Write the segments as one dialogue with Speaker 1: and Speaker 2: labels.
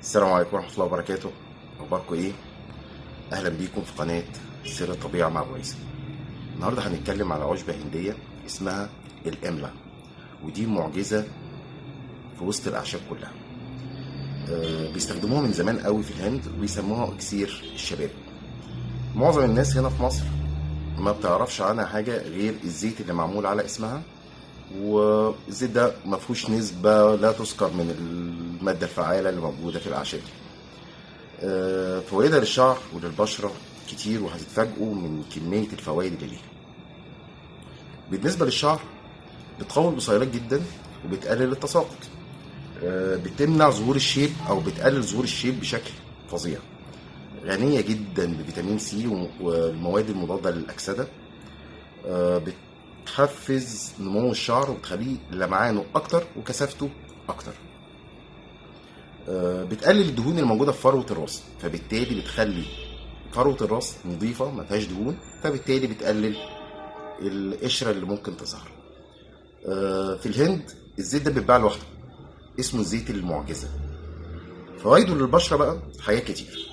Speaker 1: السلام عليكم ورحمة الله وبركاته. أخباركم إيه؟ أهلا بيكم في قناة سر الطبيعة مع بويسة. النهاردة هنتكلم على عشبة هندية اسمها الإملا، ودي معجزة في وسط الأعشاب كلها. بيستخدموها من زمان قوي في الهند وبيسموها إكسير الشباب. معظم الناس هنا في مصر ما بتعرفش عنها حاجة غير الزيت اللي معمول على اسمها، والزيت ده مفهوش نسبة لا تذكر من المادة الفعالة اللي موجودة في الأعشاب دي. فوائدها للشعر وللبشرة كتير، وهتتفاجئوا من كمية الفوائد اللي ليها. بالنسبة للشعر بتقوي البصيلات جدا وبتقلل التساقط. بتمنع ظهور الشيب أو بتقلل ظهور الشيب بشكل فظيع. غنية جدا بفيتامين سي والمواد المضادة للأكسدة. بتحفز نمو الشعر وبتخليه لمعانه أكتر وكثافته أكتر. بتقلل الدهون الموجوده في فروه الراس، فبالتالي بتخلي فروه الراس نظيفه ما فيهاش دهون، فبالتالي بتقلل القشره اللي ممكن تظهر. في الهند الزيت ده بيتباع لوحده، اسمه زيت المعجزه. فوائده للبشره بقى حاجات كتير.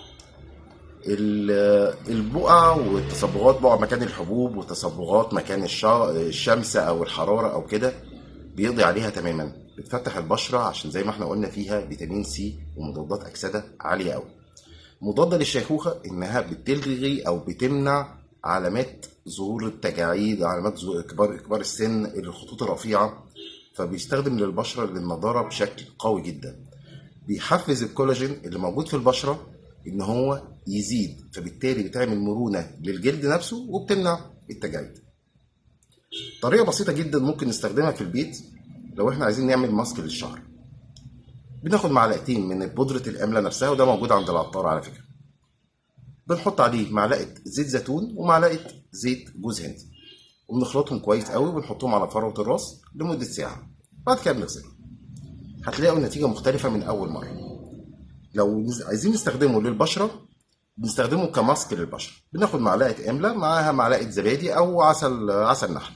Speaker 1: البقع والتصبغات، بقع مكان الحبوب وتصبغات مكان الشمس او الحراره او كده، بيقضي عليها تماما. بتفتح البشره عشان زي ما احنا قلنا فيها فيتامين سي ومضادات اكسده عاليه قوي. مضاده للشيخوخه، انها بتلغي او بتمنع علامات ظهور التجاعيد، علامات كبار السن، الخطوط الرفيعه. فبيستخدم للبشره للنضاره بشكل قوي جدا. بيحفز الكولاجين اللي موجود في البشره ان هو يزيد، فبالتالي بتعمل مرونه للجلد نفسه وبتمنع التجاعيد. طريقه بسيطه جدا ممكن نستخدمها في البيت لو احنا عايزين نعمل ماسك للشعر. بناخد معلقتين من بودرة الأملة نفسها، وده موجود عند العطار على فكرة. بنحط عليه معلقة زيت زيتون ومعلقة زيت جوز هند، وبنخلطهم كويس قوي وبنحطهم على فروة الراس لمدة ساعة. بعد كده بنغسلهم. هتلاقوا النتيجة مختلفة من أول مرة. لو عايزين نستخدمه للبشرة بنستخدمه كماسك للبشرة. بناخد معلقة أملة معاها معلقة زبادي أو عسل نحل،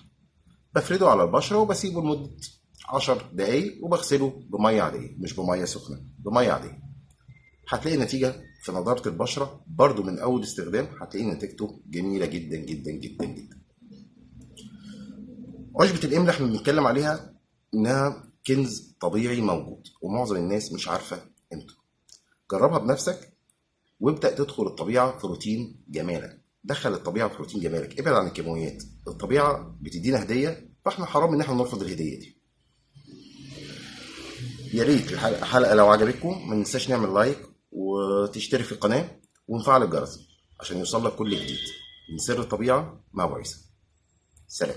Speaker 1: بفرده على البشرة وبسيبه لمدة 10 دقايق، وبغسله بمية عادية، مش بمية سخنة، بمية عادية. هتلاقي نتيجة في نضارة البشرة برضو من أول استخدام. هتلاقي نتيجته جميلة جدا جدا جدا جدا. عشبة الإملا احنا بنتكلم عليها إنها كنز طبيعي موجود، ومعظم الناس مش عارفة قيمته. جربها بنفسك وابدأ تدخل الطبيعة في روتين جمالك. دخل الطبيعة في روتين جمالك، ابعد عن الكيماويات. الطبيعة بتدينا هدية، فاحنا حرام إن احنا نرفض الهدية دي. يا ريت الحلقة لو عجبتكم ما ننساش نعمل لايك وتشترك في القناة ونفعل الجرس عشان يوصل لك كل جديد من سر الطبيعة مع بويسة. سلام.